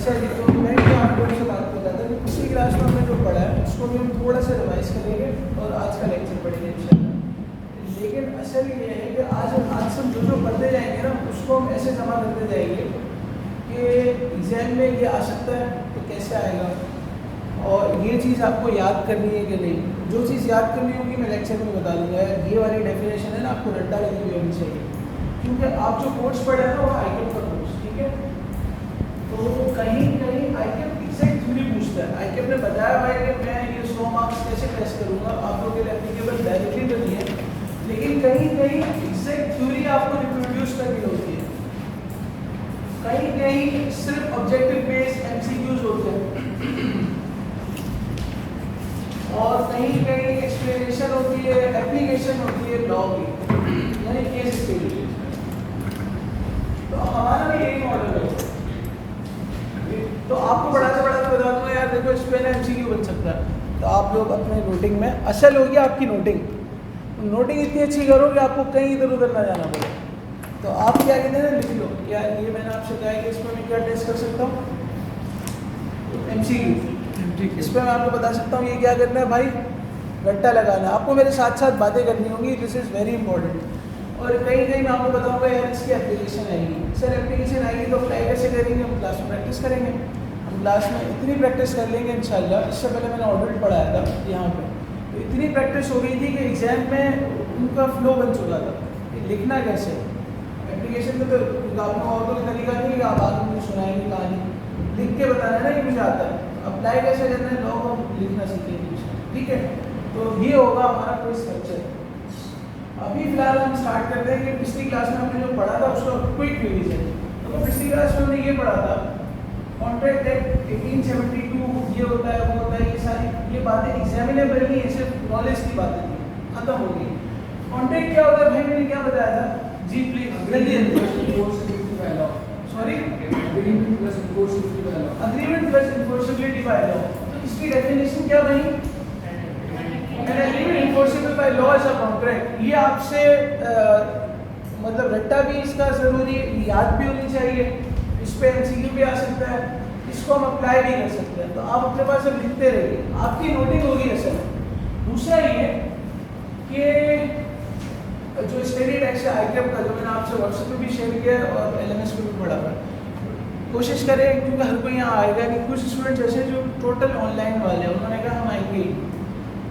अच्छा जी, तो मैं भी आपको से बात कर रहा था कि पिछली क्लास में हमने जो पढ़ा है उसको भी हम थोड़ा सा रिवाइज करेंगे और आज का लेक्चर पढ़ेंगे इंशाल्लाह। लेकिन असल ये है कि आज हम जो पढ़ते जाएंगे ना उसको हम ऐसे जमा करते जाएंगे कि एग्जाम में ये आ सकता है तो कैसे आएगा, और ये चीज़ आपको याद करनी है कि नहीं। जो चीज़ याद करनी होगी मैं लेक्चर में बता दूंगा। ये वाली डेफिनेशन है ना, आपको रट्टा लगी हुई होनी चाहिए, क्योंकि आप जो कोर्स पढ़े हैं ना वो आईकेप का कोर्स, ठीक है। तो कहीं कहीं आईकेप एग्जैक्ट थ्योरी पूछता है। आईकेप ने बताया भाई कि मैं ये 100 मार्क्स कैसे टेस्ट करूँगा, आप लोगों के लिए एप्लीकेबल डायरेक्टली तो नहीं है, लेकिन कहीं कहीं एग्जैक्ट थ्योरी आपको रिप्रोड्यूस करनी होती है, कहीं कहीं सिर्फ ऑब्जेक्टिव बेस्ड एमसीक्यूज होते हैं, और कहीं कहीं एक्सप्लेनेशन होती है, एप्लीकेशन होती है लॉ की, यानी केस स्टडी। तो हमारा भी यही मॉडल है। तो आपको बढ़ाते बढ़ाते बता दूंगा यार, देखो इस पे ना एमसीक्यू बन सकता है। तो आप लोग अपने नोटिंग में, असल होगी आपकी नोटिंग इतनी अच्छी करो कि आपको कहीं इधर उधर ना जाना पड़े। तो आप क्या कहते हैं, लिख लो यार, ये मैंने आपसे कहा कि इसमें मैं क्या टेस्ट कर सकता हूँ, एमसीक्यू। इस पर मैं आपको बता सकता हूँ ये क्या करना है भाई, रट्टा लगाना है। आपको मेरे साथ साथ बातें करनी होंगी, दिस इज़ वेरी इंपॉर्टेंट। और कहीं कहीं मैं आपको बताऊंगा यार इसकी एप्लीकेशन आएगी, सर एप्लीकेशन आएगी तो अप्लाई कैसे करेंगे, हम क्लास में प्रैक्टिस करेंगे। हम क्लास में इतनी प्रैक्टिस कर लेंगे इंशाल्लाह। इससे पहले मैंने ऑडिट पढ़ाया था यहाँ पे, तो इतनी प्रैक्टिस हो गई थी कि एग्जाम में उनका फ्लो बन चुका था कि लिखना कैसे एप्लीकेशन में। तो आपको और कोई तरीका नहीं कि आप आगे मुझे सुनाएंगे कहानी, लिख के बताना है ना कि मुझे आता है। अप्लाई कैसे करना है, लॉ को लिखना सीखेंगे, ठीक है। तो ये होगा हमारा कोई स्ट्रक्चर। अभी फिलहाल हम स्टार्ट करते हैं कि पिछली क्लास में हमने जो पढ़ा था उसका क्विक रिवीजन। तो पिछली क्लास में हमने ये पढ़ा था कॉन्ट्रैक्ट एक्ट 1872, ये होता है वो होता है, ये सारी ये बातें एग्जामिनेबल नहीं है, सिर्फ नॉलेज की बातें थी, खत्म हो गई। कॉन्ट्रैक्ट क्या होता है भाई, मैंने क्या बताया था जी, please sorry, agreement plus enforceability by law. तो इसकी डेफिनेशन क्या बनी, An agreement enforceable by law is a contract। ये आपसे मतलब रट्टा भी इसका ज़रूरी है, याद भी होनी चाहिए, इस पे एमसीक्यू भी आ सकता है, इसको हम अप्लाई भी कर सकते हैं। तो आप अपने पास अब लिखते रहिए, आपकी नोटिंग होगी असल। दूसरा ये कि जो स्टडी टैक्स है आईकेप का, जो मैंने आपसे व्हाट्सएप पे भी शेयर किया और एलएमएस पे भी पढ़ा था, कोशिश करें, क्योंकि हर कोई यहाँ आएगा नहीं। कुछ स्टूडेंट्स ऐसे जो टोटल ऑनलाइन वाले हैं, उन्होंने कहा हम आएंगे,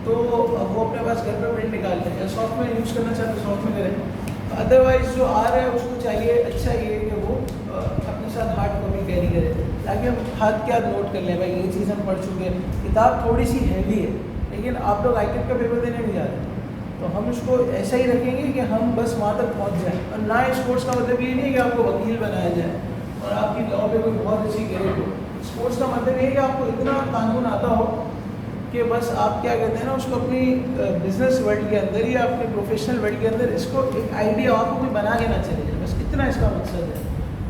तो वो अपने पास घर पर प्रिंट निकाल लें, सॉफ्टवेयर यूज़ करना चाहते हैं सॉफ्टवेयर करें। अदरवाइज जो आ रहा है उसको चाहिए, अच्छा ये कि वो अपने साथ हार्ड कॉपी कैरी करें, ताकि हम हाथ के हाथ नोट कर लें भाई ये चीज़ हम पढ़ चुके हैं। किताब थोड़ी सी हैवी है, लेकिन आप लोग आईकेप का पेपर देने नहीं जा रहे, तो हम उसको ऐसा ही रखेंगे कि हम बस वहाँ तक पहुँच जाएँ। और ना इस कोर्स का मतलब ये नहीं है कि आपको वकील बनाया जाए और आपकी लॉ पे कोई बहुत अच्छी ग्रेड हो। स्पोर्ट्स का मतलब ये है कि आपको इतना कानून आता हो कि बस आप क्या कहते हैं ना, उसको अपनी बिजनेस वर्ल्ड के अंदर या अपने प्रोफेशनल वर्ल्ड के अंदर इसको एक आइडिया आपको कोई बना के ना चले जाए, बस इतना इसका मकसद है।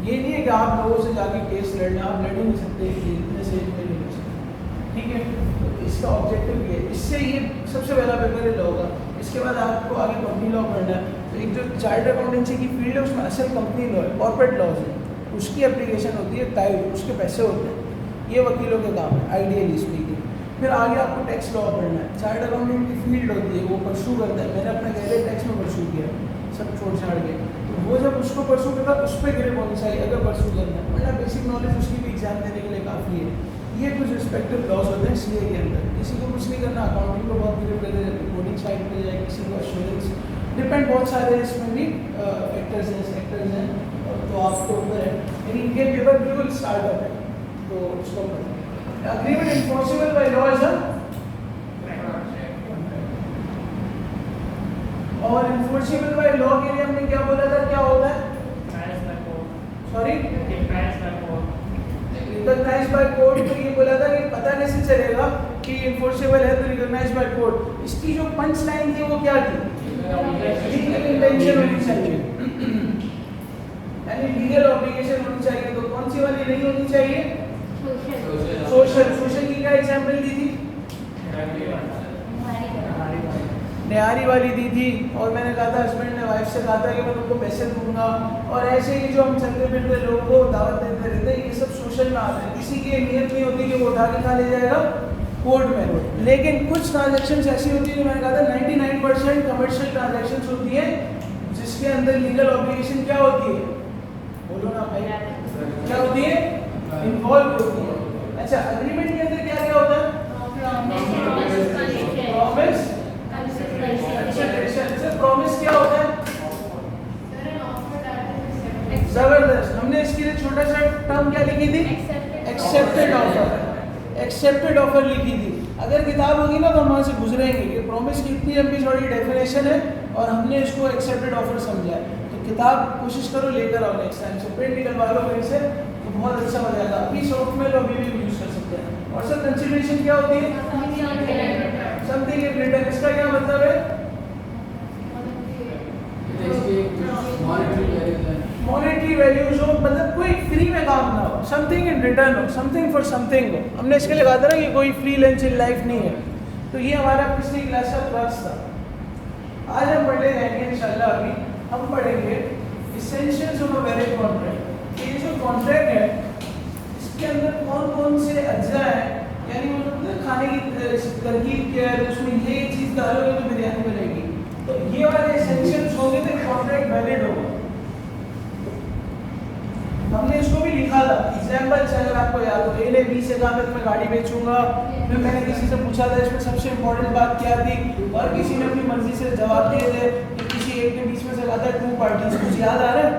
ये नहीं है कि आप लोगों से जाके केस लड़ना, आप लड़ ही नहीं सकते, इतने से में नहीं लड़ सकते, ठीक है। तो इसका ऑब्जेक्टिव ये, इससे ये सबसे पहला पेपर है लॉ का। इसके बाद आपको आगे कंपनी लॉ पढ़ना है। तो एक जो चार्टर्ड अकाउंटेंसी की फील्ड है उसमें असल कंपनी लॉ है, कॉर्पोरेट लॉज है, उसकी एप्लीकेशन होती है, टाइप उसके पैसे होते हैं, ये वकीलों के काम है आइडियली स्पीकिंग। फिर आगे आपको टैक्स लॉ पढ़ना है, चार्टर्ड अकाउंटेंट की फील्ड होती है, वो परसू करता है। मैंने अपना कैरियर टैक्स में परसू किया, सब छोड़ छाड़ के। तो वो जब उसको परसू करता है उस पर ग्रेड होनी चाहिए अगर परसू करना है, वरना बेसिक नॉलेज उसकी भी एग्जाम देने के लिए काफ़ी है। ये कुछ रिस्पेक्टिव लॉज होते हैं सीए के अंदर। किसी को कुछ नहीं करना, अकाउंटिंग को बहुत ग्रेड कर दे, रिपोर्टिंग साइड पर जाए, किसी को एश्योरेंस, डिपेंड बहुत सारे इसमें भी फैक्टर्स हैं, सेक्टर्स हैं, तो आपको ऊपर है। यानी इनके पेपर बिल्कुल स्टार्टअप है, तो उसको agreement enforceable by law is a, और enforceable by law के लिए हमने क्या बोला था, क्या होता है, सॉरी रिकॉग्नाइज्ड बाय कोर्ट। तो ये बोला था कि पता कैसे चलेगा कि enforceable है तो रिकॉग्नाइज्ड बाय कोर्ट। इसकी जो पंच लाइन थी वो क्या थी, लीगल इंटेंशन होनी चाहिए, यानी लीगल ऑब्लिगेशन होनी चाहिए। तो कौन सी वाली नहीं होनी चाहिए, सोशल की क्या एग्जाम्पल दी थी, न्यारी वाली दी थी। और मैंने कहा था हस्बैंड ने वाइफ से कहा था कि मैं तुमको पैसे दूंगा, और ऐसे ही जो हम चलते फिरते लोगों को दावत देते रहते हैं, ये सब सोशल में आते हैं। किसी की नीयत नहीं होती कि वो उठा के खा ले जाएगा कोर्ट में, लेकिन कुछ ट्रांजैक्शंस ऐसी होती है जो मैंने कहा था 99% कमर्शियल ट्रांजैक्शंस होती है जिसके अंदर लीगल ऑब्लिगेशन क्या होती है, बोलो ना भाई, क्या होती है, इन्वॉल्व होती है। अच्छा, एग्रीमेंट के अंदर क्या क्या होता है, प्रॉमिस, प्रॉमिस क्या होता है, जबरदस्त। हमने इसके लिए छोटा सा टर्म क्या लिखी थी, एक्सेप्टेड ऑफर, एक्सेप्टेड ऑफर लिखी थी। अगर किताब होगी ना तो हम वहाँ से गुजरेंगे कि प्रॉमिस की इतनी लंबी थोड़ी डेफिनेशन है और हमने इसको एक्सेप्टेड ऑफर समझा है। तो किताब कोशिश करो लेकर आओ नेक्स्ट टाइम से, प्रिंट निकलवा लो कहीं से तो बहुत अच्छा हो जाएगा। अभी सॉफ्टवेयर अभी भी यूज कर सकते हैं। और सर कंसिडरेशन क्या होती है, समथिंग इन रिटर्न, इसका क्या मतलब है, मॉनेटरी वैल्यूज हो, मतलब कोई फ्री में काम ना हो, समथिंग इन रिटर्न हो, समथिंग फॉर समथिंग हो। हमने इसके लिए कहा था ना कि कोई फ्री लंच इन लाइफ नहीं है। तो ये हमारा पिछली क्लास का क्लास था। आज हम पढ़ने जाएंगे इंशाल्लाह, अभी हम पढ़ेंगे essentials of a valid contract. ये जो कॉन्ट्रैक्ट है इसके अंदर कौन कौन से अज्जा है, यानी मतलब खाने की तरकीब क्या है, उसमें ये चीज़ डालोगे तो बिरयानी बनेगी, तो ये वाले एसेंशियल्स होंगे तो कॉन्ट्रैक्ट वैलिड होगा। हमने इसको भी लिखा था एग्जाम्पल से, अगर आपको याद हो, ए ने बी से कहा मैं तुम्हें गाड़ी बेचूंगा, फिर मैंने किसी से पूछा था इसमें सबसे इंपॉर्टेंट बात क्या थी, और किसी ने अपनी मर्जी से जवाब दिए थे कि किसी एक के बीच में से कहा था टू पार्टीज, कुछ याद आ रहा है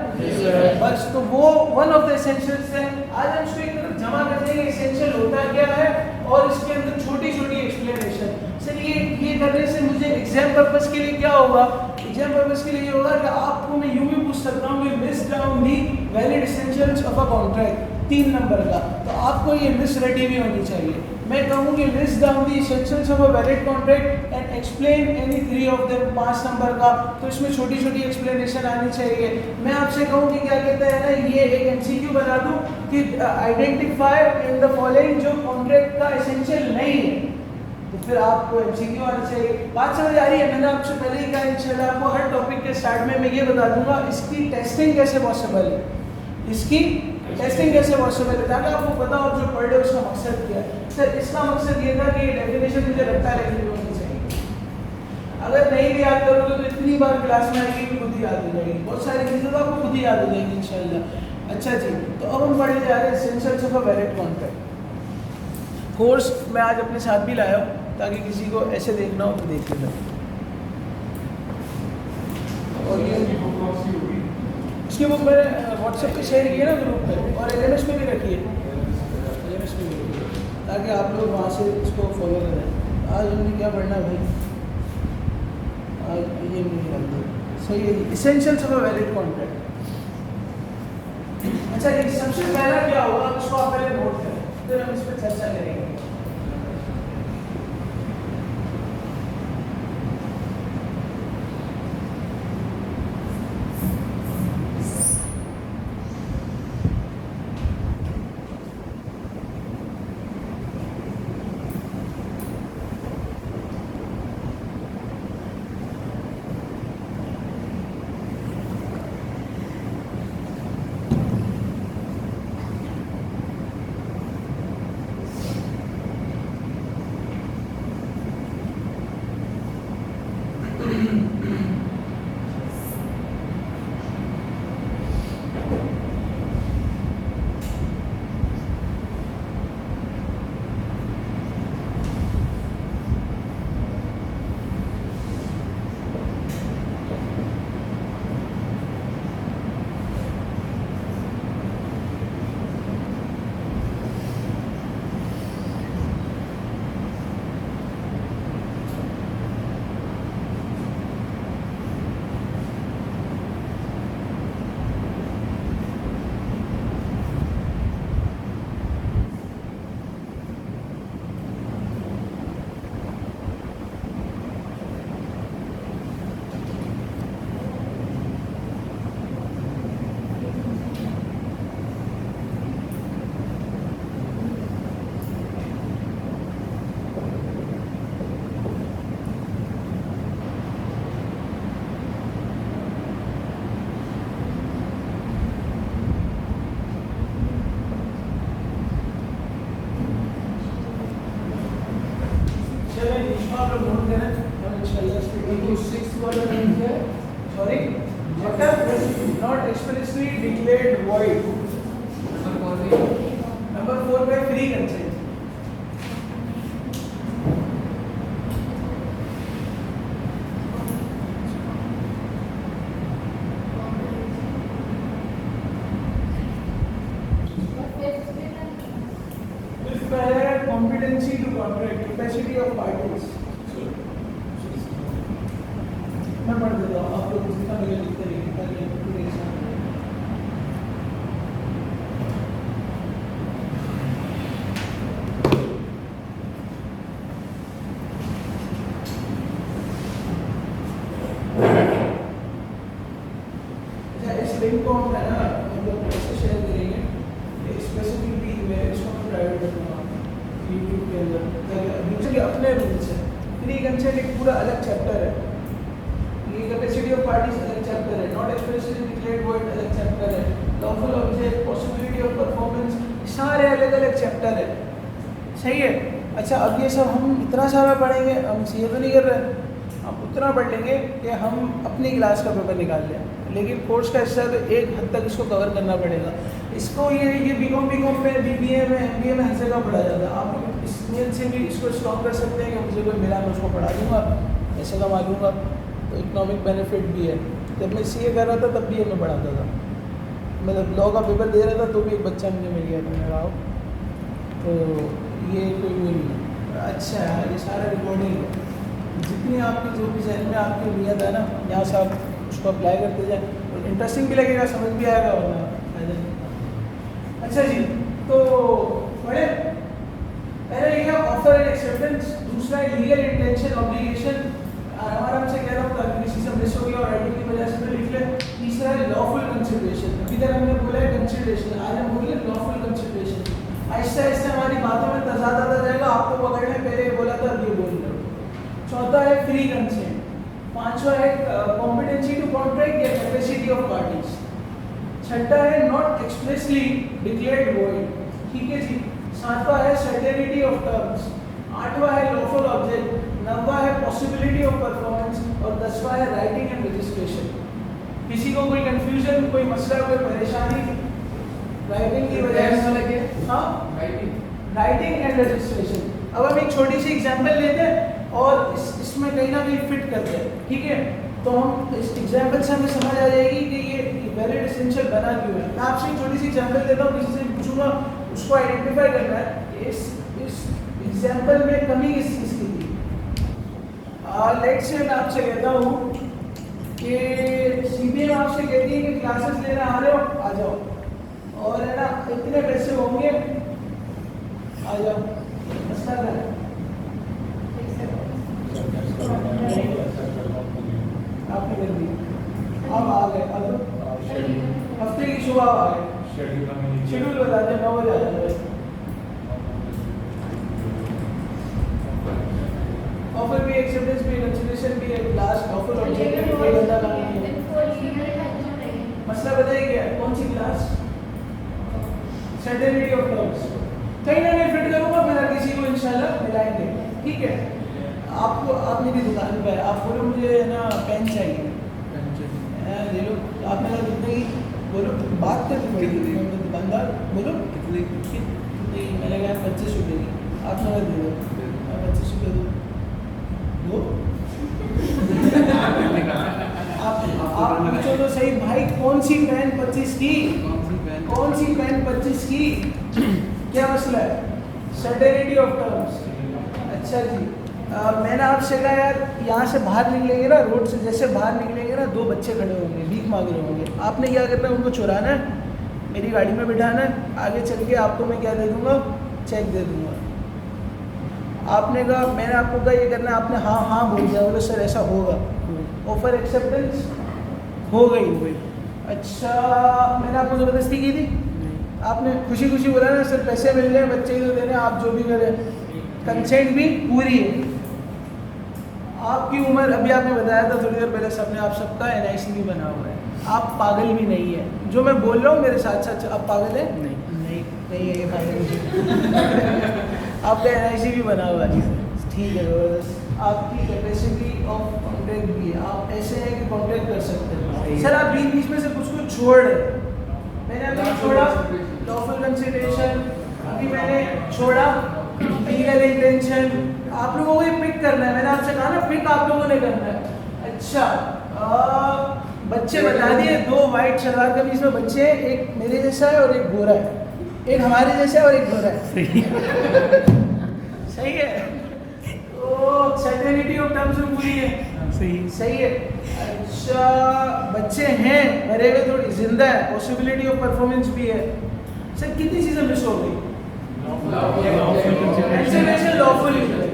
बस। तो वो वन ऑफ द एसेंशियल्स है। आज हम इसको एक तरफ जमा कर देंगे एसेंशियल होता क्या है और इसके अंदर छोटी छोटी एक्सप्लेनेशन। सर ये करने से मुझे एग्जाम पर्पस के लिए क्या होगा, एग्जाम पर्पस के लिए ये होगा कि आपको मैं यूं भी पूछ सकता हूँ कि list down the valid essentials of a contract, 3 number का, तो आपको ये लिस्ट रेडी भी होनी चाहिए। मैं कहूँ कि list down the essentials of a valid contract and explain any 3 of them, 5 number का, तो इसमें छोटी छोटी एक्सप्लेनेशन आनी चाहिए। मैं आपसे कहूँ कि क्या कहते हैं ना, ये एक एमसीक्यू बना दूँ कि आइडेंटिफाई इन द फॉलोइंग जो कॉन्ट्रैक्ट का एसेंशियल नहीं है, तो फिर आपको एमसीक्यू आना चाहिए। बात समझ आ रही है? मैंने आपसे पहले ही कहा इंशाल्लाह आपको हर टॉपिक के स्टार्ट में मैं ये बता दूंगा इसकी टेस्टिंग कैसे पॉसिबल है, इसकी टेस्टिंग कैसे पॉसिबल है, ताकि आपको पता हो जो पढ़ रहे हो उसका मकसद क्या है। सर इसका मकसद ये था कि डेफिनेशन मुझे लगता है लिखनी होनी चाहिए। अगर नहीं भी याद करोगे तो इतनी बार क्लास में आएगी कि खुद ही याद हो जाएगी, बहुत सारी चीज़ें तो आपको खुद ही याद हो जाएंगी इंशाल्लाह। अच्छा जी, तो अब हम पढ़ने जा रहे हैं essentials of a valid contract. Course मैं आज अपने साथ भी लाया हूँ ताकि किसी को ऐसे देखना हो तो देख लेना। और ये इसकी बुक मैंने व्हाट्सएप पे शेयर की है ना ग्रुप पे, और एलएमएस पे भी रखी है, एलएमएस पे भी रखी है ताकि आप लोग वहाँ से इसको फॉलो करें। आज हमने क्या पढ़ना है भाई, आज ये नहीं करना सही है, essentials of a valid contract. अच्छा, ये सबसे पहला क्या होगा उसको आप पहले नोट करें, फिर हम इस पर चर्चा करेंगे। void. नंबर 4 पे free consent. Competency to contract, capacity of parties. मैं पढ़ देता हूँ, आप लोग जितना मुझे लिखते रहिए। इस लिंक को हम है ना मतलब कैसे शेयर करेंगे स्पेसिफिक भी मैं इसको प्राइवेट करूँगा यूट्यूब के अंदर दूसरे अपने रूल्स है। फ्री कंसेंट एक पूरा अलग चैप्टर है, ये कैपेसिटी ऑफ पार्टीज अलग चैप्टर है, नॉट एक्सप्रेसली डिक्लेयर्ड वर्ड अलग चैप्टर है, lawful object, possibility of performance, सारे अलग अलग चैप्टर है। सही है। अच्छा अब ये सब हम इतना सारा पढ़ेंगे, हम ये तो नहीं कर रहे, हम उतना पढ़ लेंगे कि हम अपनी क्लास का पेपर निकाल लें, लेकिन कोर्स का हिस्सा तो एक हद तक इसको कवर करना पड़ेगा। इसको ये बीकॉम में, बीबीए में, एमबीए में हर जगह पढ़ा जाता है। आप इस नियत से भी इसको स्टॉप कर सकते हैं कि मुझे कोई मिला मैं उसको पढ़ा दूँगा, ऐसे कमा लूँगा, तो इकोनॉमिक बेनिफिट भी है। जब मैं सीए कर रहा था तब भी ये मैं पढ़ाता था, मतलब लॉ का पेपर दे रहा था तो भी एक बच्चा मुझे मिल गया था मेरा। तो ये कोई वो नहीं है। अच्छा ये सारा रिकॉर्डिंग है, जितनी आपकी जो भी जहन में आपकी नियत है ना, यहाँ से आप उसको अप्लाई करते जाए, और इंटरेस्टिंग भी लगेगा, समझ भी आएगा, वरना फायदा नहीं। अच्छा जी, तो पढ़े पहले लिखा ऑफर एंड एक्सेप्टेंस, दूसरा है लीगल इंटेंशन ऑब्लिगेशन, आराम से कह रहा हूँ ताकि किसी से मिस हो गया और राइटिंग की वजह से तो लिख ले। तीसरा है लॉफुल कंसिडरेशन, अभी तक हमने बोला है कंसिडरेशन, आज हम बोले लॉफुल कंसिडरेशन। आहिस्ता आहिस्ता हमारी बातों में तजाद आता जाएगा, आपको पकड़ने पहले बोला था अब ये बोल रहे हो। चौथा है फ्री कंसेंट, पांचवा है कॉम्पिटेंसी टू कॉन्ट्रैक्ट या कैपेसिटी ऑफ पार्टीज, छठा है नॉट एक्सप्रेसली डिक्लेयर्ड वॉइड, ठीक है जी। सातवां है सर्टेनिटी ऑफ टर्म्स, आठवां है लॉफुल ऑब्जेक्ट, नौवां है पॉसिबिलिटी ऑफ परफॉर्मेंस, और 10वां है राइटिंग एंड रजिस्ट्रेशन। किसी को कोई कंफ्यूजन, कोई मसला, कोई परेशानी राइटिंग की वजह से? हाँ, राइटिंग एंड रजिस्ट्रेशन। अब हम एक छोटी सी एग्जांपल लेते हैं और इसमें कहीं ना कहीं फिट करते हैं, ठीक है। तो हम इस एग्जांपल से हमें समझ आ जाएगी कि ये वैलिड एसेंशियल बना क्यों है। मैं आपसे एक छोटी सी एग्जांपल देता हूँ, किसी से पूछूंगा, उसको आइडेंटिफाई करना है इस एग्जांपल में कमी किसकी थी। लेट्स से मैं आपसे कहता हूँ कि सीबीएम आपसे कहती है कि क्लासेस लेने आ रहे हो, आ जाओ, और है ना इतने पैसे होंगे, आ जाओ। मसला क्या है? आपने कर दी, अब आ गए, अब हफ्ते की सुबह आ गए, शेड्यूल बता दें 9 बजे आ जाए। ऑफर भी, एक्सेप्टेंस भी, कंसिडरेशन भी, लास्ट ऑफर ऑब्जेक्ट भी, कोई बंदा नहीं है। मसला बताइए क्या कौन सी क्लास? Certainty of terms. कहीं ना कहीं फिट करूंगा मैं, किसी को इंशाल्लाह मिलाएंगे, ठीक है। आपको, आप मेरी दुकान पे, आप बोलो मुझे ना पेन चाहिए, ले लो। आप मेरा कितने की बोलो, बात करनी पड़ेगी दुकानदार, बोलो कितने, मैंने कहा 25 रुपये की, आप मेरा दे दो, 25 रुपये दो। आप पूछो तो सही भाई, कौन सी पेन 25 की, कौन सी पेन 25 की, क्या मसला है? Certainty of terms. अच्छा जी, मैंने आपसे कहा यार यहाँ से बाहर निकलेंगे ना, रोड से जैसे बाहर निकलेंगे ना, 2 बच्चे खड़े होंगे, भीख मांग रहे होंगे, आपने क्या करना है, उनको चुराना है, मेरी गाड़ी में बिठाना है, आगे चल के आपको मैं क्या दे दूँगा, चेक दे दूँगा। आपने कहा, मैंने आपको कहा ये करना है, आपने हाँ हाँ बोल दिया, बोले सर ऐसा होगा, ऑफर एक्सेप्टेंस हो गई। अच्छा, मैंने आपको ज़बरदस्ती की थी? आपने खुशी खुशी बोला ना सर पैसे मिल रहे हैं, बच्चे ही तो देने, आप जो भी करें, कंसेंट भी पूरी है। आपकी उम्र, अभी आपने बताया था थोड़ी देर पहले, सबने आप सबका एनआईसी भी बना हुआ है, आप पागल भी नहीं है। जो मैं बोल रहा हूँ मेरे साथ साथ, आप पागल है? नहीं है, पागल आपका एनआईसी भी बना हुआ है, ठीक है, ज़बरदस्त। आपकी कैपेसिटी ऑफ कॉन्टैक्ट भी है, आप ऐसे हैं कि कॉन्टैक्ट कर सकते हैं। सर आप बीच बीच में से कुछ छोड़ रहे, मैंने अभी छोड़ा लॉफुल कंसिडरेशन, अभी मैंने छोड़ा लीगल इंटेंशन। आप लोगों को ये पिक करना है, मैंने आपसे कहा ना पिक आप लोगों ने करना है। अच्छा बच्चे बता दिए, 2 वाइट शलवार कमीज में बच्चे हैं, एक मेरे जैसा है और एक गोरा है, एक हमारे जैसा है और एक गोरा है। सही है, तो सर्टेनिटी ऑफ टर्म्स में पूरी है। सही है। अच्छा बच्चे हैं, मरे हुए थोड़ी जिंदा है, पॉसिबिलिटी ऑफ परफॉर्मेंस भी है। सर कितनी चीजें मिस हो गई?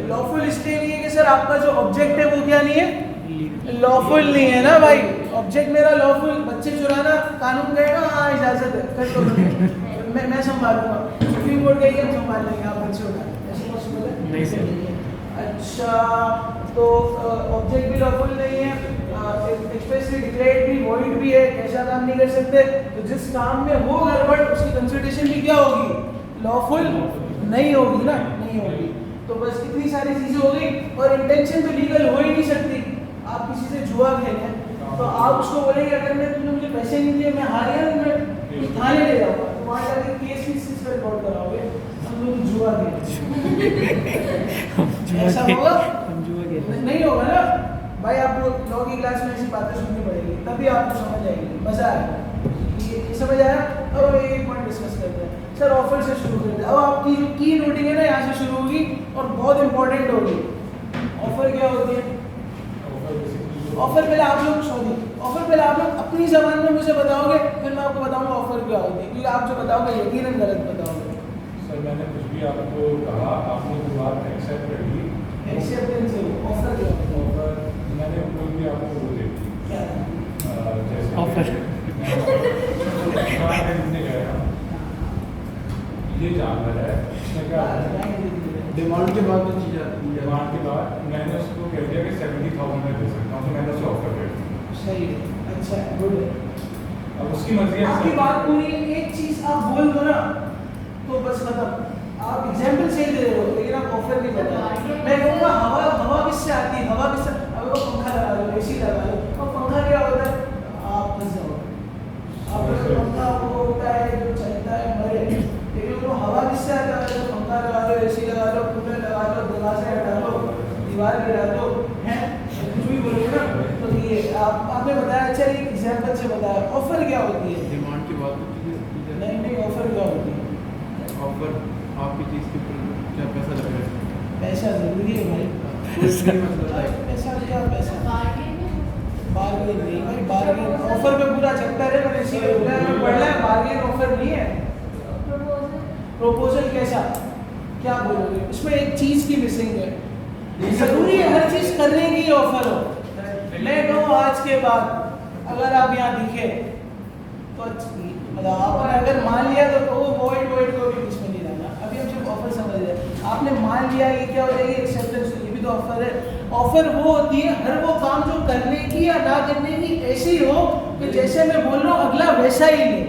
लॉफुल इसलिए नहीं है कि सर आपका जो ऑब्जेक्ट है वो क्या नहीं है, लॉफुल नहीं है ना भाई। ऑब्जेक्ट मेरा लॉफुल, बच्चे चुराना कानून कहेगा हाँ इजाजत है, कर दो मैं संभालूंगा, सुप्रीम कोर्ट कहेगी हम संभाल लेंगे, आप बच्चे उठा, ऐसे पॉसिबल है नहीं सर। अच्छा तो ऑब्जेक्ट भी लॉफुल नहीं है, एक्सप्रेसली डिक्लेयर्ड भी वॉइड भी है, ऐसा काम नहीं कर सकते, तो जिस काम में वो गड़बड़ उसकी कंसिडरेशन भी क्या होगी, लॉफुल नहीं होगी ना, नहीं होगी। तो बस इतनी सारी चीजें हो गई। और इंटेंशन तो लीगल हो ही नहीं सकती। आप किसी से जुआ खेलें तो आप उसको बोलेंगे अगर मैं तुमने मुझे पैसे नहीं दिए, मैं हार गया, मैं थाने ले जाऊंगा, तो वहाँ जाके केस किस चीज पर रिकॉर्ड कराओगे, हम लोग जुआ खेले, ऐसा होगा? नहीं होगा ना भाई। आपको लॉ की क्लास में ऐसी बातें सुननी पड़ेगी, तभी आपको समझ आएगी, मजा आएगा। ये समझ आया? अब एक पॉइंट डिस्कस करते हैं। सर ऑफर से शुरू करते हैं। अब आपकी जो की नोटिंग है ना यहाँ से शुरू होगी और बहुत इंपॉर्टेंट होगी। ऑफर क्या होती है? ऑफर पहले आप लोग अपनी जबान में मुझे बताओगे, फिर मैं आपको बताऊंगा ऑफर क्या होती है, क्योंकि आप जो बताओगे यकीनन गलत बताओगे। सर मैंने कुछ भी आपको कहा, आपने वो बात एक्सेप्ट कर ली। एक्सेप्टेंस है वो। ऑफर क्या होता है? ऑफर मैंने कोई भी आपको वो दे दी, क्या जैसे ऑफर घूमने गया था, ये जानवर है, इसमें क्या डिमांड के बाद तो चीज़ आती है। डिमांड के बाद मैंने उसको कह दिया कि 70,000 में दे सकता हूँ, तो मैंने उसे ऑफर कर दी। सही है, अच्छा है, गुड है। अब उसकी मर्जी है। आपकी बात पूरी, एक चीज आप बोल दो ना तो बस खत्म। आप एग्जाम्पल सही दे रहे हो लेकिन आप ऑफर नहीं बता रहे। मैं कहूँगा हवा किससे आती है, हवा किससे, अब वो पंखा लगा लो, एसी लगा लो, और पंखा क्या होता है, आप फंस जाओ। आपका पंखा वो होता है जो चलता है मरे, लेकिन वो हवा किससे आता है, तो पंखा लगा लो, एसी लगा लो, कूलर लगा लो, दरवाजे हटा लो, दीवार गिरा दो, हैं कुछ भी बोलोगे ना। तो ये आपने बताया, अच्छा एक एग्जाम्पल से बताया। ऑफर क्या होती है? डिमांड के बाद तो चीज़ें नहीं ऑफर क्या होती है? ऑफर आपकी चीज़ के ऊपर क्या पैसा लग रहा है, पैसा जरूरी है भाई। कोई भी मतलब है। पैसा क्या पैसा? बार्गेन नहीं भाई, बार्गेन ऑफर पे पूरा चैप्टर है, मैंने इसीलिए बोला है, मैं पढ़ है, बार्गेन ऑफर नहीं है। प्रपोजल कैसा, क्या बोलोगे? उसमें एक चीज की मिसिंग है। जरूरी है हर चीज करने की ऑफर हो। मैं कहूँ आज के बाद अगर आप यहाँ दिखे तो मतलब आपने अगर मान लिया तो वो वॉइड को भी बीच में नहीं रहना। अभी हम सिर्फ ऑफर समझ रहे हैं। आपने मान लिया ये क्या हो जाएगी, एक्सेप्टेंस, ये भी तो ऑफर है। ऑफर वो होती है हर वो काम जो करने की या ना करने की ऐसी हो कि जैसे मैं बोल रहा हूँ अगला वैसा ही ले।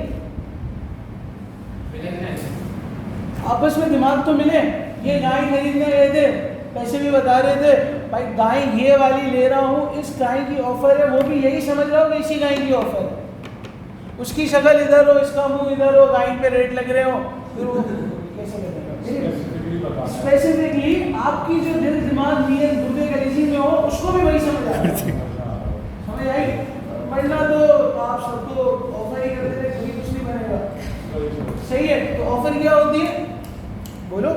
आपस में दिमाग तो मिले। ये गाय खरीदने गए थे, पैसे भी बता रहे थे, भाई गाय ये वाली ले रहा हूँ, इस गाय की ऑफर है, वो भी यही समझ रहा हो कि इसी गाय की ऑफर है। उसकी शक्ल इधर हो, इसका मुंह इधर हो, गाय पे रेट लग रहे हो, फिर वो कैसे लगेगा? स्पेसिफिकली आपकी जो दिल दिमाग नीयत गुर्दे कलेजी में हो उसको भी वही समझ आएगा। समझ आई? वरना तो आप सबको ऑफर ही करते थे, कभी कुछ नहीं बनेगा। सही है, तो ऑफर क्या होती है बोलो?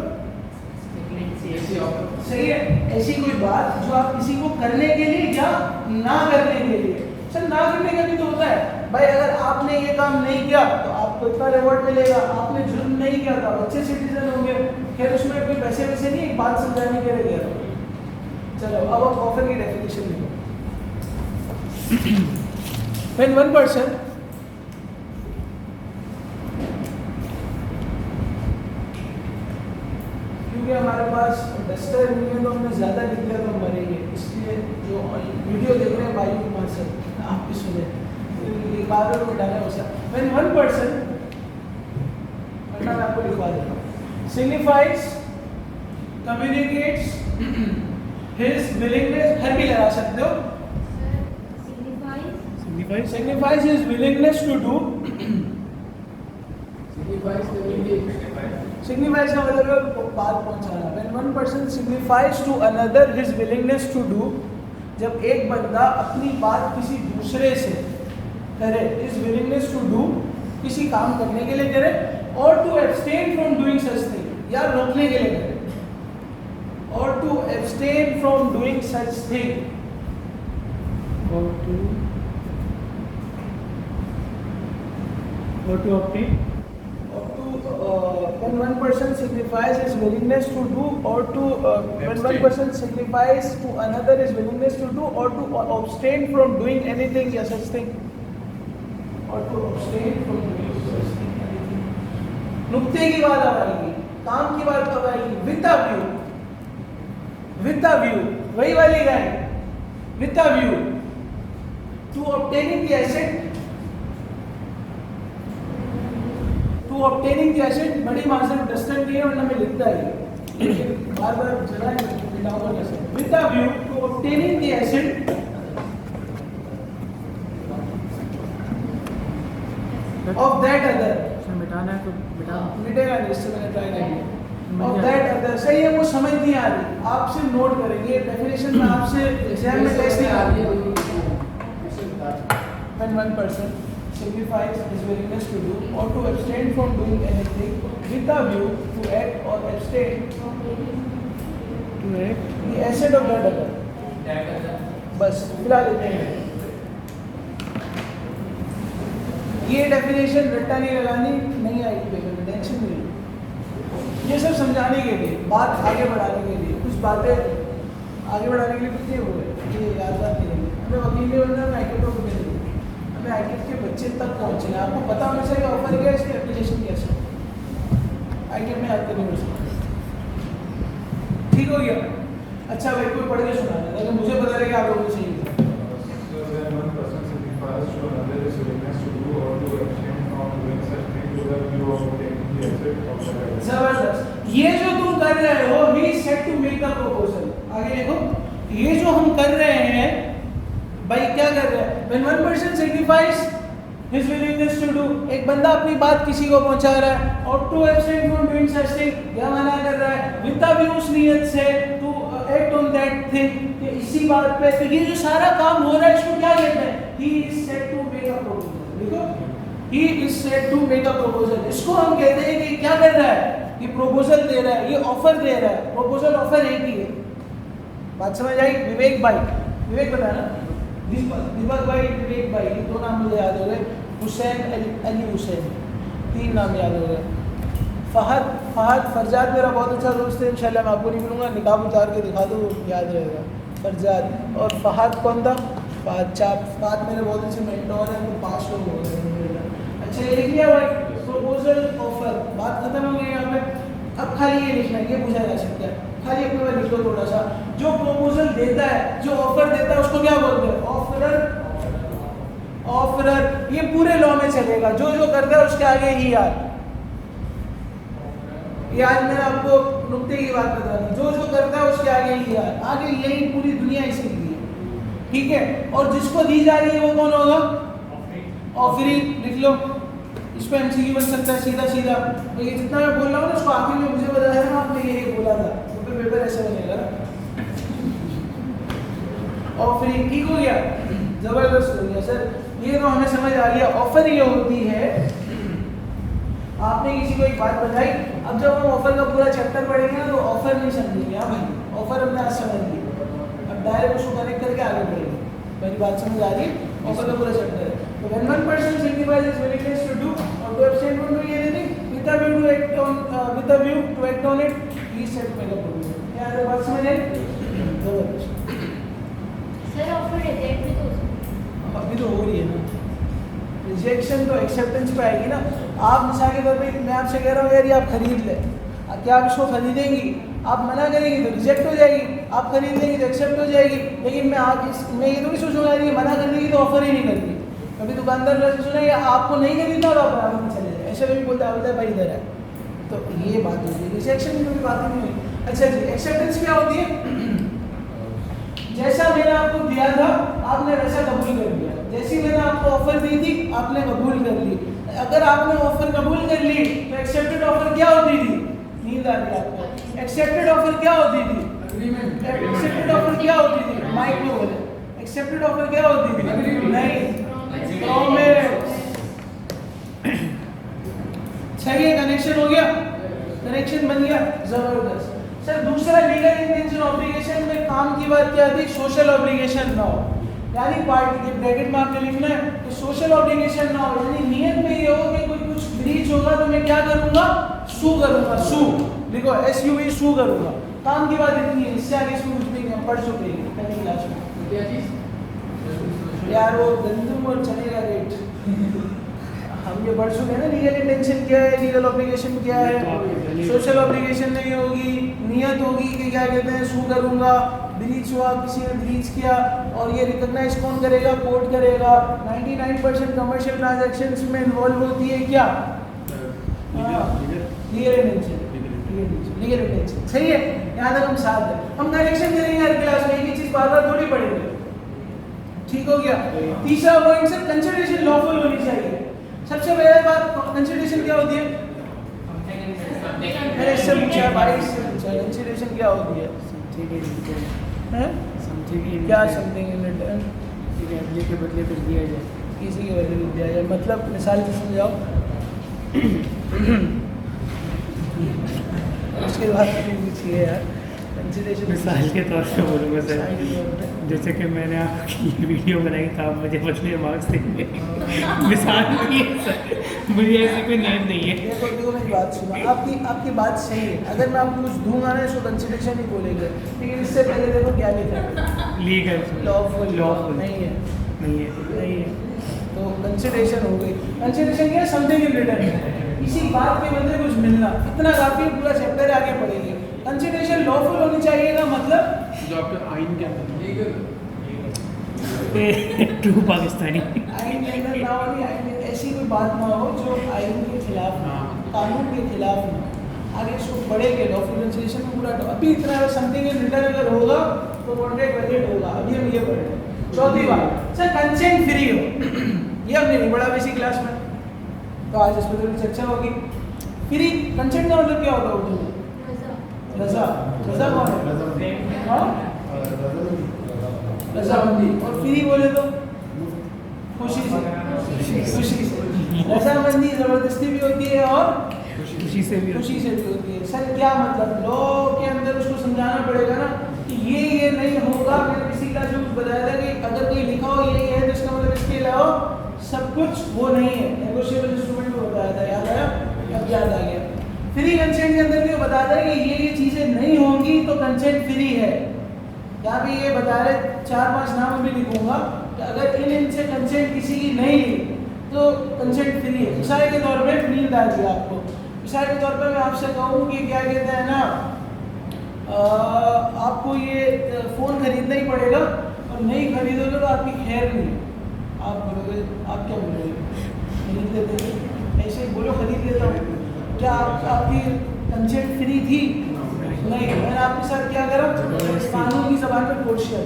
सही है, ऐसी कोई बात जो आप किसी को करने के लिए या ना करने के लिए। सर ना करने का भी तो होता है भाई, अगर आपने ये काम नहीं किया तो आपको इतना रिवॉर्ड मिलेगा, आपने जुर्म नहीं किया तो अच्छे सिटीजन होंगे। खैर उसमें कोई पैसे वैसे नहीं, एक बात समझाने के लिए गया। चलो अब आप ऑफर की डेफिनेशन लिखो। When one person क्योंकि हमारे पास डस्टर नहीं है तो हमने ज़्यादा लिख लिया तो हम मरेंगे, इसलिए जो वीडियो देख रहे हैं वायु कुमार सर आप भी सुने, बार बार डाला वैसा। When one person, मैं आपको लिखवा देता हूँ, signifies, communicates his willingness, हर भी लगा सकते हो, signifies his willingness to do Signifies का मतलब है बात पहुंचाना. When one person signifies to another his willingness to do, जब एक बंदा अपनी बात किसी दूसरे से करे, his willingness to do, किसी काम करने के लिए करे, और to abstain from doing such thing, या रोकने के लिए करे, or to abstain from doing such thing, or to obtain. When one person signifies his willingness to do, or to when one person signifies to another his willingness to do, or to abstain from doing anything या such thing, or to abstain from doing such thing anything. नुक्ते की बात अब आएगी, काम की बात कब आएगी? With a view, with a view, वही वाली line, with a view to obtaining the asset. To obtaining the asset, बड़ी मार्जिन डस्टर की है वरना मैं लिखता ही, लेकिन बार-बार जरा मिटाऊंगा कैसे? With a view to obtaining the asset of that other. मिटाना है तो मिटेगा नहीं, इससे मैंने ट्राई नहीं किया. Of that other, सही है, वो समझ नहीं आ रही. आप सिर्फ नोट करेंगे, डेफिनेशन में आपसे एग्जाम में टेस्ट नहीं आ रही है. When one person signifies his willingness to do, or to abstain from doing anything with a view to act or abstain to act the asset of that other. बस फिलहाल इतने ही. ये डेफिनेशन रट्टा नहीं लगानी, नहीं आएगी पेपर में, टेंशन नहीं. ये सब समझाने के लिए, बात आगे बढ़ाने के लिए, कुछ बातें आगे बढ़ाने के लिए कुछ नहीं हो गए, ये याद नहीं रहेंगे. हमें वकील नहीं बनना, मैं आईकेट को नहीं. आईकेट के बच्चे तक पहुंचे हैं, आपको पता होना चाहिए ऑफर क्या है, इसकी एप्लीकेशन कैसे है. आईकेट में आते नहीं हो सकते. ठीक हो गया. अच्छा भाई कोई पढ़ के सुना दे, लेकिन मुझे पता रहेगा आप लोगों को चाहिए. जबरदस्त. ये जो तुम कर रहे हो, we set to make the proposal. आगे देखो, ये जो हम कर रहे हैं भाई, क्या कर रहे हैं? When one person signifies his willingness to do, एक बंदा अपनी बात किसी को पहुंचा रहा है, और to abstain from doing such thing, क्या मना कर रहा है? With a view, उस नियत से to act on that thing, कि इसी बात पे. तो ये जो सारा काम हो रहा है, इसको क्या कहते हैं? He is set to make a proposal. देखो, he is set to make a proposal. इसको हम कहते हैं कि क्या कर रहा है? ये proposal दे रहा है, ये ऑफर दे रहा है. proposal ऑफर एक ही है. बात समझ आई? विवेक भाई, विवेक बताया ना, दीपक भाई, विवेक भाई, दो नाम मुझे याद हो गए. हुसैन, अली हुसैन, 3 नाम याद हो गए. फहद फरजाद मेरा बहुत अच्छा दोस्त है, इंशाल्लाह मैं आपको नहीं मिलूंगा, निकाब उतार के दिखा दो, याद रहेगा. फरजाद और फहद कौन था? फहद मेरे बहुत अच्छे मेंटोर हैं, वो 5 लोग हो गए. अच्छा ये लिख लिया भाई, प्रपोजल ऑफर. बात खत्म हो गई यहाँ पे. अब खाली ये लिखना है, ये पूछा जा सकता है, खाली अपने बार लिख लो थोड़ा सा. जो प्रपोजल देता है, जो ऑफर देता है, उसको क्या बोलते हैं? ऑफरर. ऑफरर. ये पूरे लॉ में चलेगा, जो जो करता है उसके आगे ही यार. ये आज मैंने आपको नुक्ते की बात बता दी, जो जो करता है उसके आगे ही यार. आगे यही पूरी दुनिया इसी की है. ठीक है. और जिसको दी जा रही है वो कौन होगा? ऑफरिंग. लिख लो, इस पर एमसीक्यू बन सकता है सीधा सीधा. ये जितना मैं बोल रहा हूँ ना, उसको आखिर में मुझे बताया ना आपने यही बोला था, तो फिर पेपर ऐसे बनेगा. ऑफरिंग. ठीक हो गया, जबरदस्त हो गया सर. ये तो हमें समझ आ गया. ऑफर ये होती है, आपने किसी को एक बात बताई, अब जब हम ऑफर का पूरा चैप्टर पढ़ेंगे ना, तो ऑफर नहीं समझेंगे. हाँ भाई, ऑफर हमने आज समझ लिया, अब डायरेक्ट उसको कनेक्ट करके आगे बढ़ेंगे. मेरी बात समझ आ रही? ऑफर का पूरा चैप्टर है. तो when one person signifies his willingness to do or to abstain from doing anything with a view to act on it, he is set to make a proposal. क्या है बात समझ आई? सर ऑफर रिजेक्ट भी तो अभी तो हो रही है ना. रिजेक्शन तो एक्सेप्टेंस पे आएगी ना. आप मिसाल के तौर पे मैं आपसे कह रहा हूँ यार ये आप खरीद ले, क्या आप इसको खरीदेंगी? आप मना करेंगी तो रिजेक्ट हो जाएगी, आप खरीद लेंगी तो एक्सेप्ट हो जाएगी. लेकिन मैं ये तो नहीं सोचूंगा यार ये मना कर देगी तो ऑफर ही नहीं करती. कभी दुकानदार ने सुना या आपको नहीं खरीदना तो आप आराम से चले जाए, ऐसे भी बोलता है भाई इधर है. तो ये बात होती है. रिजेक्शन की कोई बात नहीं हुई. अच्छा जी, एक्सेप्टेंस क्या होती है? जैसा मैंने आपको दिया था आपने वैसा कबूल कर लिया. जैसी मैंने आपको ऑफर दी थी आपने कबूल कर ली. अगर आपने ऑफर कबूल कर ली नींद आ रही है आपको। एक्सेप्टेड ऑफर क्या होती थी? एक्सेप्टेड ऑफर क्या होती थी? माइक में बोले, एक्सेप्टेड ऑफर क्या होती थी? नहीं, प्रॉमिस। सही है, कनेक्शन हो गया, कनेक्शन बन गया, जबरदस्त। सर दूसरा लीगल इंटेंशन ऑब्लिगेशन में काम की बात क्या थी? सोशल ऑब्लिगेशन ना हो, यानी पार्टी के ब्रैकेट में आपने लिखना है तो सोशल ऑब्लिगेशन ना हो, यानी नियत में ये हो कि कोई कुछ ब्रीच होगा तो मैं क्या करूंगा? सू करूंगा, सू देखो SUV, सू करूंगा। काम की बात इतनी है, इससे आगे इसमें कुछ नहीं है, पढ़ चुके हैं पहली क्लास में। क्या चीज? यार वो गंदम और चने का रेट हम ये पढ़ चुके हैं ना। लीगल इंटेंशन क्या है, लीगल ऑब्लिगेशन क्या है, सोशल ऑब्लिगेशन नहीं होगी, नियत होगी कि क्या कहते हैं, सू करूंगा, ब्रीच हुआ, किसी ने ब्रीच किया और ये रिकॉग्नाइज कौन करेगा? कोर्ट करेगा। 99% कमर्शियल ट्रांजैक्शंस में इन्वॉल्व होती है क्या? Legal intention, legal intention. सही है, यहाँ तक हम साथ हैं। हम कनेक्शन करेंगे हर क्लास में, एक ही चीज बार बार थोड़ी पढ़ेंगे। ठीक हो गया। तीसरा पॉइंट सर, कंसिडरेशन लॉफुल होनी चाहिए। सबसे पहले बात, कंसिडरेशन क्या होती है? मैंने इससे पूछा भाई, इससे पूछा कंसिडरेशन क्या होती है? हैं? क्या समथिंग इन रिटर्न के बदले कुछ दिया जाए। किसी के वजह से दिया जाए, मतलब मिसाल से समझाओ। उसके बाद पूछिए यार, कंसिडरेशन मिसाल के तौर पे बोलूँगा सर, मिसाल के तौर पे। जैसे कि मैंने आपकी वीडियो बनाई तो आप मुझे बदले मार्क्स देंगे। मिसाल नहीं है सर, मुझे ऐसी कोई नियत नहीं है। देखो देखो मेरी बात सुनो, आपकी बात सही है। अगर मैं आपको कुछ दूंगा ना इसको कंसिडरेशन ही बोलेंगे, लेकिन इससे पहले देखो क्या लिखा है? Legal lawful. लॉफुल नहीं है, नहीं है। नहीं है। तो कंसिडरेशन हो गई। कंसिडरेशन क्या है? समथिंग इन रिटर्न, किसी बात के बदले कुछ मिलना। इतना काफी, पूरा चैप्टर आगे पढ़ेंगे। कंसिडरेशन लॉफुल होनी चाहिए का मतलब जो आपके आइन के अंदर ट्रू पाकिस्तानी। आइन के अंदर ना हो, आइन में ऐसी कोई बात ना हो जो आइन के खिलाफ ना, कानून के खिलाफ ना। आगे इसको पढ़ेंगे, लॉफुल कंसिडरेशन में पूरा। अभी इतना समथिंग इन रिटर्न अगर होगा तो कॉन्ट्रैक्ट वैलिड होगा। अभी हम ये पढ़ रहे हैं। चौथी बात सर, कंसेंट फ्री हो। ये हमने नहीं पढ़ा बेसिक क्लास में, तो आज इस पर थोड़ी चर्चा होगी। फ्री कंसेंट का मतलब क्या होता है उर्दू में? रजा। रजा कौन है? हाँ, रजामंदी। और फ्री बोले तो खुशी से, खुशी से। रजामंदी जबरदस्ती भी होती है और खुशी से भी खुशी से भी होती है। सर क्या मतलब? लॉ के अंदर उसको समझाना पड़ेगा ना कि ये नहीं होगा। मैंने किसी क्लास में कुछ बताया था कि अगर कोई लिखा हो ये है तो इसका मतलब इसके अलावा सब कुछ वो नहीं है। नेगोशिएबल इंस्ट्रूमेंट में बताया था, याद आया? अब याद आ गया। फ्री कंसेंट के अंदर भी बताता है कि ये चीजें नहीं होंगी तो कंसेंट फ्री है। यहाँ पे ये बता रहे, 4-5 नाम भी लिखूंगा कि अगर इनसे कंसेंट किसी की नहीं ली तो कंसेंट फ्री है। मिसाल के तौर पर नींद आ गई आपको, मिसाल के तौर पर मैं आपसे कहूँ कि क्या कहते हैं ना, आपको ये फ़ोन खरीदना ही पड़ेगा और नहीं खरीदोगे तो आपकी खैर नहीं है। आप बोलोगे, आप क्या बोलोगे? खरीद लेते थे, ऐसे ही बोलो खरीद लेता हूँ। क्या आपकी कंसेंट फ्री थी? नहीं। मैंने आपके साथ क्या करा? कानून की ज़बान में कोर्शियन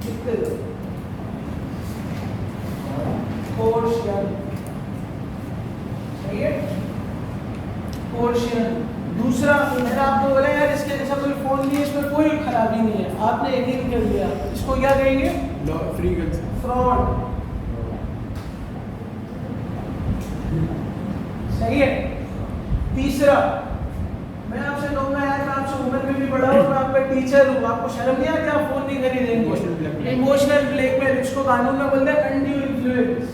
लिखते थे, कोर्शियन। सही है, कोर्शियन। दूसरा, मैंने आपको बोला यार इसके जैसा कोई फ़ोन नहीं है, इसमें कोई खराबी नहीं है, आपने यकीन कर लिया, इसको क्या कहेंगे? Free consent. फ्रॉड। सही है। तीसरा, मैं आपसे कहूँगा यार, मैं आपसे उम्र में भी बड़ा हूँ, मैं आपका टीचर हूँ, आपको शर्म नहीं आती? आप फोन नहीं खरीदेंगे। इमोशनल ब्लैकमेल, इसको कानून में बोलते हैं अनड्यू इन्फ्लुएंस।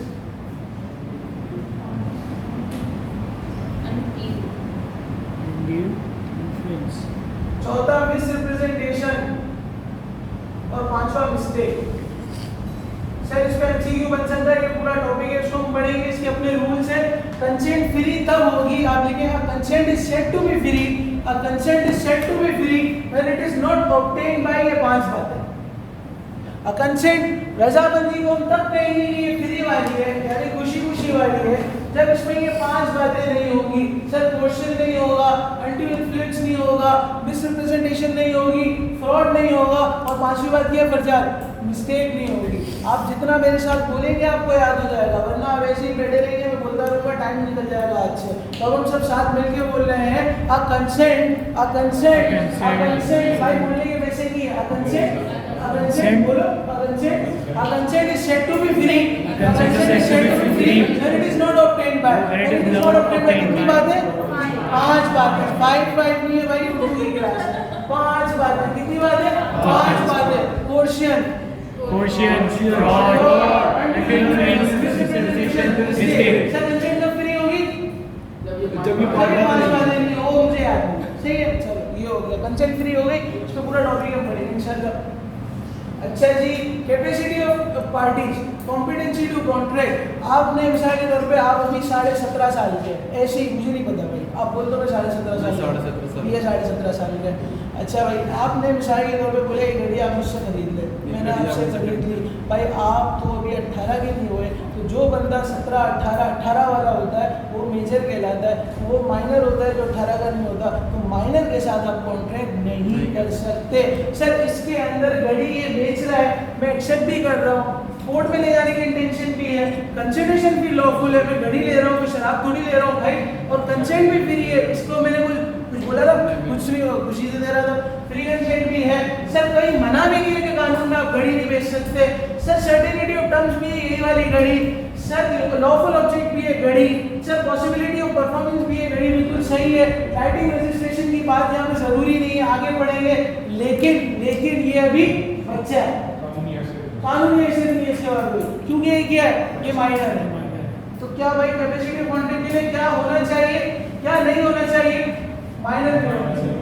चौथा मिसरिप्रेजेंटेशन और पांचवा मिस्टेक। सर इस पे एमसीक्यू बन सकता है, ये पूरा टॉपिक है, इसको हम पढ़ेंगे, इसके अपने रूल्स हैं। कंसेंट फ्री तब होगी, आप लिखें consent is said to be free, a consent is said to be free when it is not obtained by ये 5 बातें। अ कंसेंट, रजामंदी को हम तब कहेंगे कि ये फ्री वाली है, यानी खुशी खुशी वाली है, जब इसमें ये 5 बातें नहीं होगी। सर क्वेश्चन नहीं होगा, अनड्यू इन्फ्लुएंस नहीं होगा, मिसरिप्रेजेंटेशन नहीं होगी, फ्रॉड नहीं होगा, और 5वीं बात क्या है फरजाद? मिस्टेक नहीं होगी। आप जितना मेरे साथ बोलेंगे आपको याद हो जाएगा, वरना आप ऐसे ही बैठे रहेंगे, मैं बोलता करूंगा टाइम निकल जाएगा आज से। तो अब हम सब साथ मिलके बोल रहे हैं अ कंसेंट भाई बोलने के वैसे नहीं है। अ कंसेंट बोलो। A consent is said to be free. A consent is said to be free when it is not obtained by. When it is not obtained by कितनी बातें? 5 बातें। 5 नहीं है भाई, उर्दू की क्लास है। 5 बातें। कितनी बातें? 5 बातें। Question, fraud, interference, mistake. Sir consent कब फ्री होगी? जब भी अरे वाली बातें नहीं हो, मुझे याद नहीं। सही है, चलो ये हो गया, कंसेंट फ्री हो गई। इसको पूरा टॉपिक हम पढ़ेंगे इंशाल्लाह। अच्छा जी, capacity of parties, competency to contract. आपने मिसाल के तौर पे आप अभी 17.5 साल के, ऐसे ही मुझे नहीं पता भाई, आप बोल दो मैं 17.5 साल, 17.5 साल। ये 17.5 साल के। अच्छा भाई, आपने मिसाल के तौर पे बोले ये घड़ी आप मुझसे खरीद ले, मैंने आपसे खरीद ली भाई, आप तो अभी 18 के नहीं हुए, तो जो बंदा 17, 18 वाला होता है वो मेजर कहलाता है, वो माइनर होता है जो 18 का नहीं होता, तो माइनर के साथ आप कॉन्ट्रैक्ट नहीं कर सकते। सर इसके अंदर घड़ी ये बेच रहा है, मैं एक्सेप्ट भी कर रहा हूँ, कोर्ट में ले जाने की इंटेंशन भी है, कंसिडरेशन भी लॉफुल है, मैं घड़ी ले रहा हूँ, मैं शराब थोड़ी ले रहा हूँ भाई, और कंसेंट भी फ्री है। इसको मैंने कुछ बोला था, कुछ नहीं खुशी से दे रहा था, फ्री कंसेंट भी है। सर कहीं मना भी नहीं है कि कानून में आप घड़ी नहीं बेच सकते। सर सर्टेनिटी ऑफ टर्म्स भी है यही वाली घड़ी। सर लॉफुल ऑब्जेक्ट भी है घड़ी। सर पॉसिबिलिटी ऑफ परफॉर्मेंस भी है घड़ी, बिल्कुल सही है। राइटिंग रजिस्ट्रेशन की बात यहाँ पे जरूरी नहीं है, आगे पढ़ेंगे, लेकिन ये अभी बच्चा है, कानूनी हैसियत नहीं है इसके बाद कोई, क्योंकि ये क्या है, ये माइनर है। तो क्या भाई कैपेसिटी ऑफ कॉन्ट्रैक्ट के लिए क्या होना चाहिए, क्या नहीं होना चाहिए? माइनर नहीं होना चाहिए।